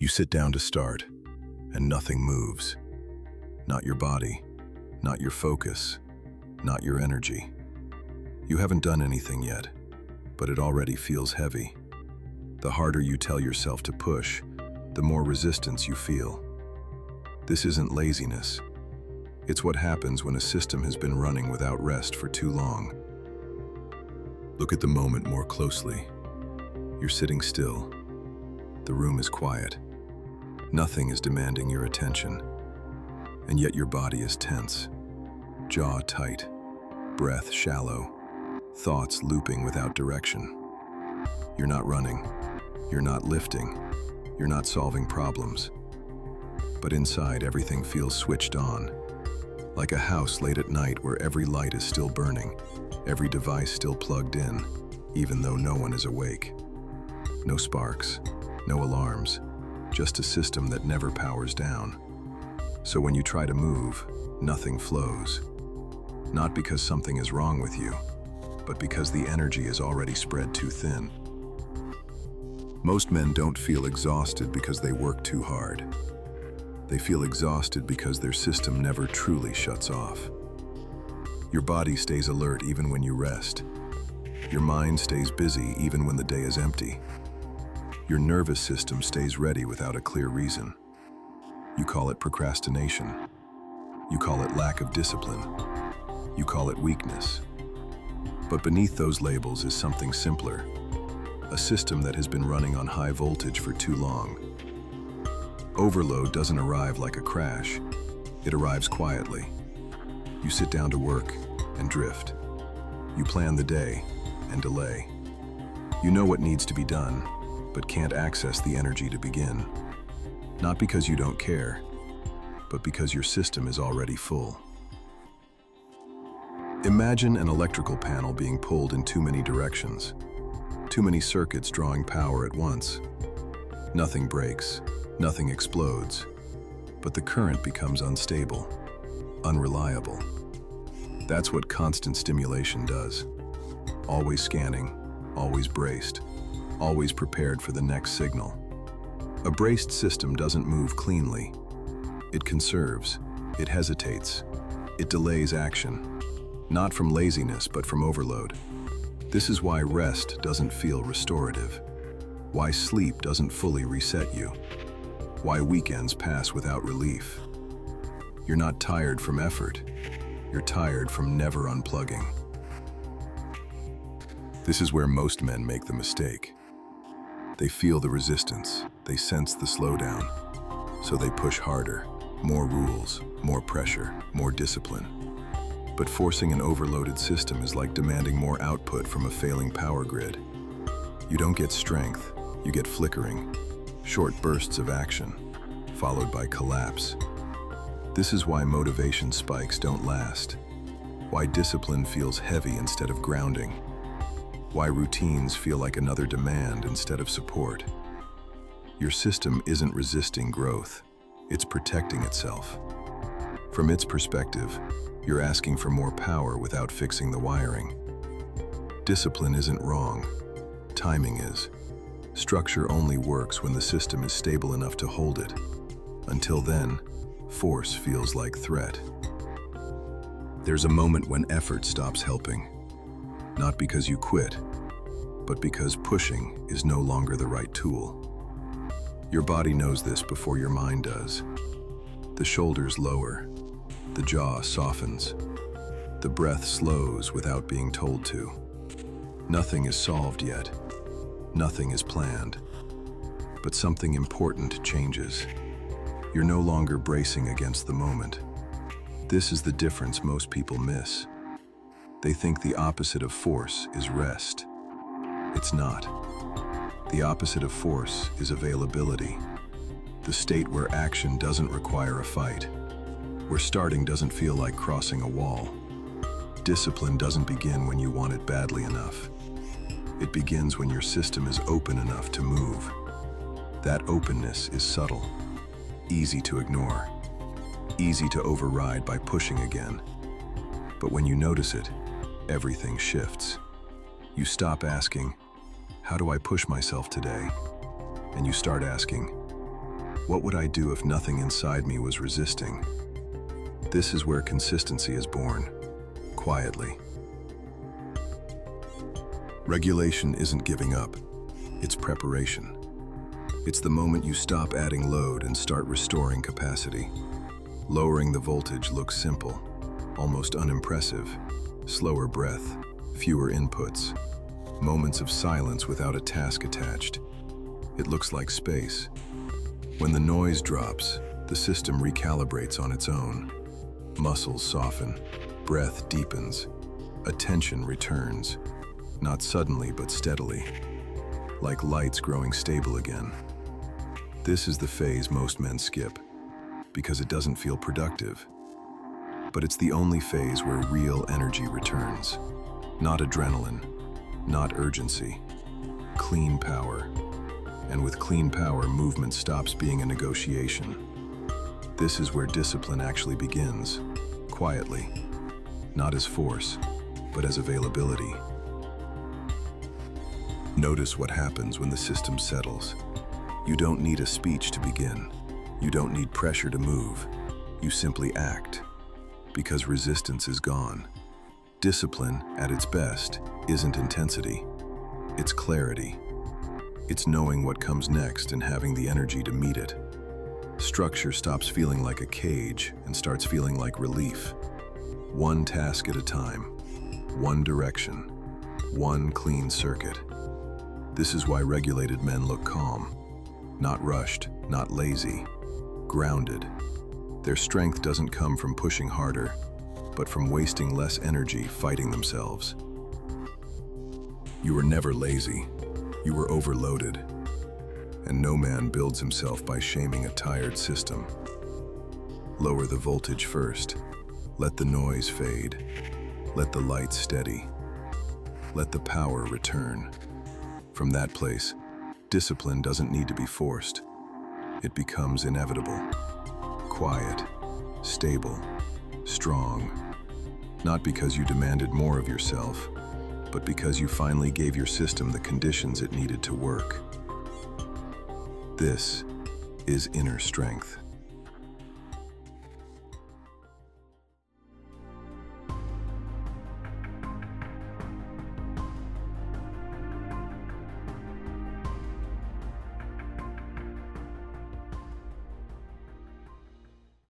You sit down to start, and nothing moves. Not your body, not your focus, not your energy. You haven't done anything yet, but it already feels heavy. The harder you tell yourself to push, the more resistance you feel. This isn't laziness. It's what happens when a system has been running without rest for too long. Look at the moment more closely. You're sitting still. The room is quiet. Nothing is demanding your attention. And yet your body is tense. Jaw tight, breath shallow, thoughts looping without direction. You're not running. You're not lifting. You're not solving problems. But inside, everything feels switched on. Like a house late at night where every light is still burning, every device still plugged in, even though no one is awake. No sparks, no alarms, just a system that never powers down. So when you try to move, nothing flows. Not because something is wrong with you, but because the energy is already spread too thin. Most men don't feel exhausted because they work too hard. They feel exhausted because their system never truly shuts off. Your body stays alert even when you rest. Your mind stays busy even when the day is empty. Your nervous system stays ready without a clear reason. You call it procrastination. You call it lack of discipline. You call it weakness. But beneath those labels is something simpler. A system that has been running on high voltage for too long. Overload doesn't arrive like a crash. It arrives quietly. You sit down to work and drift. You plan the day and delay. You know what needs to be done, but can't access the energy to begin. Not because you don't care, but because your system is already full. Imagine an electrical panel being pulled in too many directions. Too many circuits drawing power at once. Nothing breaks, nothing explodes, but the current becomes unstable, unreliable. That's what constant stimulation does. Always scanning, always braced, always prepared for the next signal. A braced system doesn't move cleanly. It conserves, it hesitates, it delays action, not from laziness but from overload. This is why rest doesn't feel restorative, why sleep doesn't fully reset you, why weekends pass without relief. You're not tired from effort, you're tired from never unplugging. This is where most men make the mistake. They feel the resistance, they sense the slowdown, so they push harder, more rules, more pressure, more discipline. But forcing an overloaded system is like demanding more output from a failing power grid. You don't get strength, you get flickering, short bursts of action, followed by collapse. This is why motivation spikes don't last, why discipline feels heavy instead of grounding, why routines feel like another demand instead of support. Your system isn't resisting growth, it's protecting itself. From its perspective, you're asking for more power without fixing the wiring. Discipline isn't wrong, timing is. Structure only works when the system is stable enough to hold it. Until then, force feels like threat. There's a moment when effort stops helping. Not because you quit, but because pushing is no longer the right tool. Your body knows this before your mind does. The shoulders lower, the jaw softens, the breath slows without being told to. Nothing is solved yet, nothing is planned, but something important changes. You're no longer bracing against the moment. This is the difference most people miss. They think the opposite of force is rest. It's not. The opposite of force is availability. The state where action doesn't require a fight, where starting doesn't feel like crossing a wall. Discipline doesn't begin when you want it badly enough. It begins when your system is open enough to move. That openness is subtle, easy to ignore, easy to override by pushing again. But when you notice it, everything shifts. You stop asking, "How do I push myself today?" And you start asking, What would I do if nothing inside me was resisting? This is where consistency is born, quietly. Regulation isn't giving up, it's preparation. It's the moment you stop adding load and start restoring capacity. Lowering the voltage looks simple, almost unimpressive. Slower breath, fewer inputs, moments of silence without a task attached. It looks like space. When the noise drops, the system recalibrates on its own. Muscles soften, breath deepens, attention returns, not suddenly but steadily, like lights growing stable again. This is the phase most men skip, because it doesn't feel productive. But it's the only phase where real energy returns. Not adrenaline, not urgency, clean power. And with clean power, movement stops being a negotiation. This is where discipline actually begins, quietly, not as force, but as availability. Notice what happens when the system settles. You don't need a speech to begin. You don't need pressure to move. You simply act, because resistance is gone. Discipline, at its best, isn't intensity. It's clarity. It's knowing what comes next and having the energy to meet it. Structure stops feeling like a cage and starts feeling like relief. One task at a time, one direction, one clean circuit. This is why regulated men look calm. Not rushed, not lazy, grounded. Their strength doesn't come from pushing harder, but from wasting less energy fighting themselves. You were never lazy. You were overloaded. And no man builds himself by shaming a tired system. Lower the voltage first. Let the noise fade. Let the light steady. Let the power return. From that place, discipline doesn't need to be forced. It becomes inevitable. Quiet, stable, strong. Not because you demanded more of yourself, but because you finally gave your system the conditions it needed to work. This is inner strength.